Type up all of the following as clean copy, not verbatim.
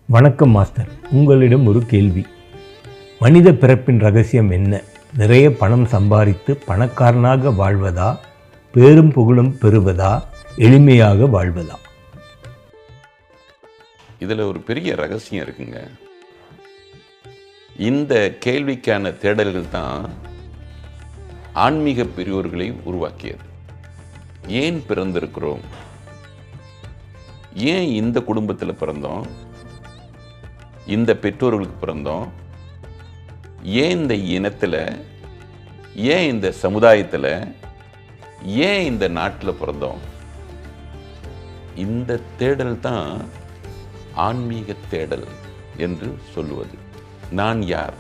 வணக்கம் மாஸ்டர், உங்களிடம் ஒரு கேள்வி. மனித பிறப்பின் ரகசியம் என்ன? நிறைய பணம் சம்பாதித்து பணக்காரனாக வாழ்வதா, பேரும் புகழும் பெறுவதா, எளிமையாக வாழ்வதா? இதில் ஒரு பெரிய ரகசியம் இருக்குங்க. இந்த கேள்விக்கான தேடல்கள் தான் ஆன்மீக பெரியோர்களை உருவாக்கியது. ஏன் பிறந்திருக்கிறோம்? ஏன் இந்த குடும்பத்தில் பிறந்தோம்? இந்த பெற்றோர்களுக்கு பிறந்தோம்? ஏன் இந்த இனத்தில், ஏன் இந்த சமுதாயத்தில், ஏன் இந்த நாட்டில் பிறந்தோம்? இந்த தேடல் தான் ஆன்மீக தேடல் என்று சொல்லுவது. நான் யார்?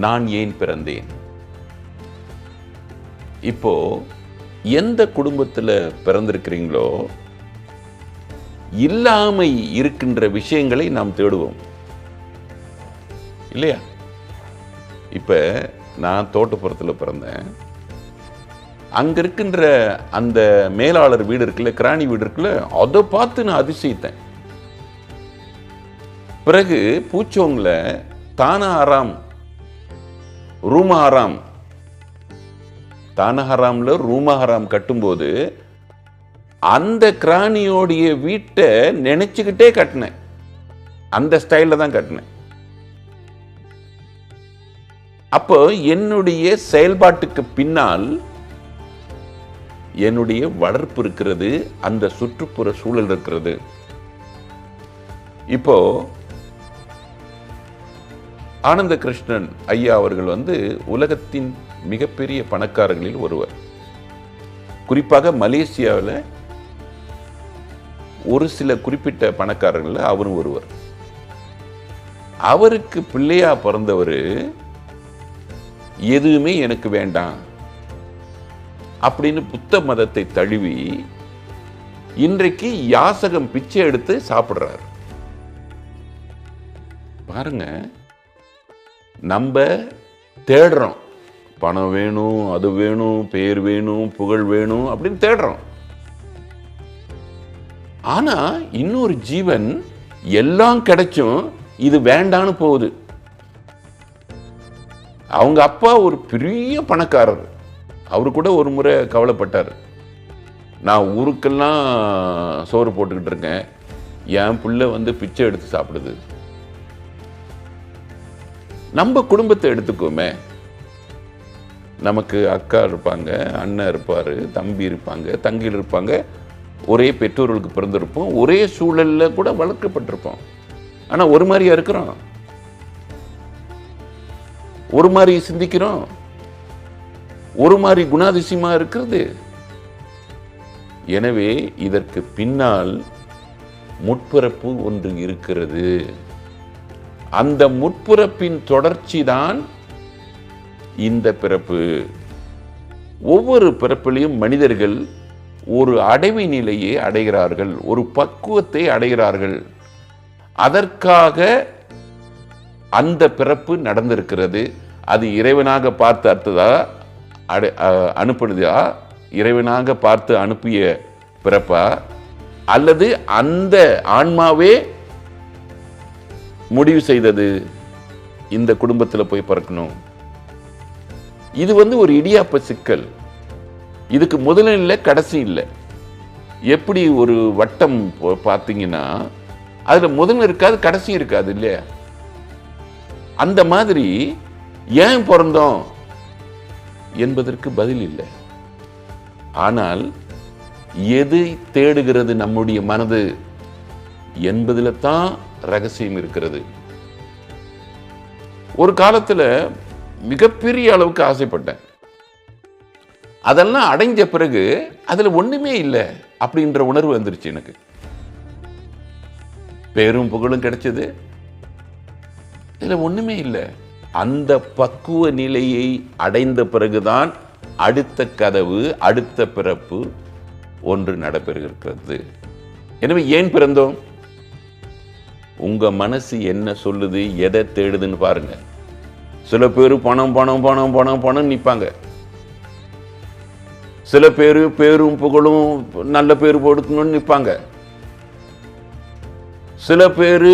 நான் ஏன் பிறந்தேன்? இப்போ எந்த குடும்பத்தில் பிறந்திருக்கிறீங்களோ இல்லாமை இருக்கின்ற விஷயங்களை நாம் தேடுவோம் இல்லையா? இப்ப நான் தோட்டப்புறத்தில் பிறந்தேன். அங்க இருக்கின்ற அந்த மேலாளர் வீடு இருக்குல்ல, கிராணி வீடு இருக்குல்ல, அதை பார்த்து நான் அதிசயித்தேன். பிறகு பூச்சோங்கல தானஹராம், ரூமஹராம், தானஹராம்ல ரூமஹராம் கட்டும்போது அந்த கிராணியோடைய வீட்டை நினைச்சுக்கிட்டே கட்டினேன். அந்த ஸ்டைல தான் கட்டினேன். அப்போ என்னுடைய செயல்பாட்டுக்கு பின்னால் என்னுடைய வளர்ப்பு இருக்கிறது, அந்த சுற்றுப்புற சூழல் இருக்கிறது. இப்போ ஆனந்த கிருஷ்ணன் ஐயா அவர்கள் உலகத்தின் மிகப்பெரிய பணக்காரர்களில் ஒருவர். குறிப்பாக மலேசியாவில் ஒரு சில குறிப்பிட்ட பணக்காரர்கள் அவரும் ஒருவர். அவருக்கு பிள்ளையா பிறந்தவர் எதுவுமே எனக்கு வேண்டாம் அப்படின்னு புத்த மதத்தை தழுவி இன்றைக்கு யாசகம் பிச்சை எடுத்து சாப்பிடுறார். பாருங்க, நம்ம தேடுறோம், பணம் வேணும், அது வேணும், பேர் வேணும், புகழ் வேணும் அப்படின்னு தேடுறோம். ஆனா இன்னொரு ஜீவன் எல்லாம் கிடைச்சும் இது வேண்டான்னு போகுது. அவங்க அப்பா ஒரு பெரிய பணக்காரர். அவரு கூட ஒரு முறை கவலைப்பட்டார், நான் ஊருக்கெல்லாம் சோறு போட்டுக்கிட்டு இருக்கேன், என் பிள்ளை பிச்சை எடுத்து சாப்பிடுது. நம்ம குடும்பத்தை எடுத்துக்கோமே, நமக்கு அக்கா இருப்பாங்க, அண்ணன் இருப்பாரு, தம்பி இருப்பாங்க, தங்கி இருப்பாங்க, ஒரே பெற்றோர்களுக்கு பிறந்திருப்போம், ஒரே சூழல்ல கூட வளர்க்கப்பட்டிருப்போம். ஆனா ஒரு மாதிரியா இருக்கிறோம், ஒரு மாதிரி சிந்திக்கிறோம், ஒரு மாதிரி குணாதிசயமா இருக்கிறது. எனவே இதற்கு பின்னால் முற்பிறப்பு ஒன்று இருக்கிறது. அந்த முற்பிறப்பின் தொடர்ச்சி தான் இந்த பிறப்பு. ஒவ்வொரு பிறப்பிலையும் மனிதர்கள் ஒரு அடைவு நிலையை அடைகிறார்கள், ஒரு பக்குவத்தை அடைகிறார்கள். அதற்காக அந்த பிறப்பு நடந்திருக்கிறது. அது இறைவனாக பார்த்து அர்த்ததா அனுப்புனதா, இறைவனாக பார்த்து அனுப்பிய பிறப்பா, அல்லது அந்த ஆன்மாவே முடிவு செய்தது இந்த குடும்பத்தில் போய் பிறக்கணும்? இது ஒரு இடியாப்ப சிக்கல். இதுக்கு முதலும் இல்லை, கடைசி இல்லை. எப்படி ஒரு வட்டம் பார்த்தீங்கன்னா அதுல முதலும் இருக்காது, கடைசியும் இருக்காது இல்லையா? அந்த மாதிரி ஏன் பிறந்தோம் என்பதற்கு பதில் இல்லை. ஆனால் எதை தேடுகிறது நம்முடைய மனது என்பதில் தான் ரகசியம் இருக்கிறது. ஒரு காலத்துல மிகப்பெரிய அளவுக்கு ஆசைப்பட்டேன். அதெல்லாம் அடைஞ்ச பிறகு அதுல ஒண்ணுமே இல்லை அப்படின்ற உணர்வு வந்துருச்சு எனக்கு. பேரும் புகழும் கிடைச்சது, இதுல ஒண்ணுமே இல்லை. அந்த பக்குவ நிலையை அடைந்த பிறகுதான் அடுத்த கதவு, அடுத்த பிறப்பு ஒன்று நடைபெறுகிறது. எனவே ஏன் பிறந்தோம்? உங்க மனசு என்ன சொல்லுது, எதை தேடுதுன்னு பாருங்க. சில பேர் பணம் பணம் பணம் பணம் பணம் நிற்பாங்க. சில பேர் பேரும் புகழும் நல்ல பேர் கொடுக்கணும்னு நிற்பாங்க. சில பேர்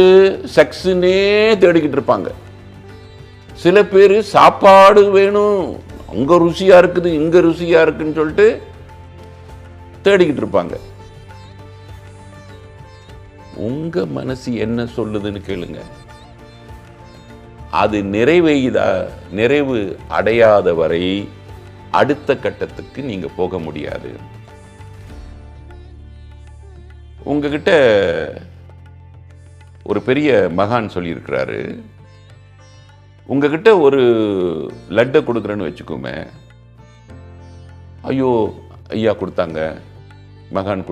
செக்ஸ்னே தேடிக்கிட்டு இருப்பாங்க. சில பேர் சாப்பாடு வேணும், அங்க ருசியா இருக்குது இங்க ருசியா இருக்குன்னு சொல்லிட்டு தேடிக்கிட்டு இருப்பாங்க. உங்க மனசு என்ன சொல்லுதுன்னு கேளுங்க. அது நிறைவு அடையாத வரை அடுத்த கட்டத்துக்கு நீங்க போக முடியாது. உங்ககிட்ட ஒரு பெரிய மகான் சொல்லியிருக்கிறாரு, உங்ககிட்ட ஒரு லட்டை கொடுக்குறேன்னு வச்சுக்கோமே, ஐயோ ஐயா கொடுத்தாங்க, மகான்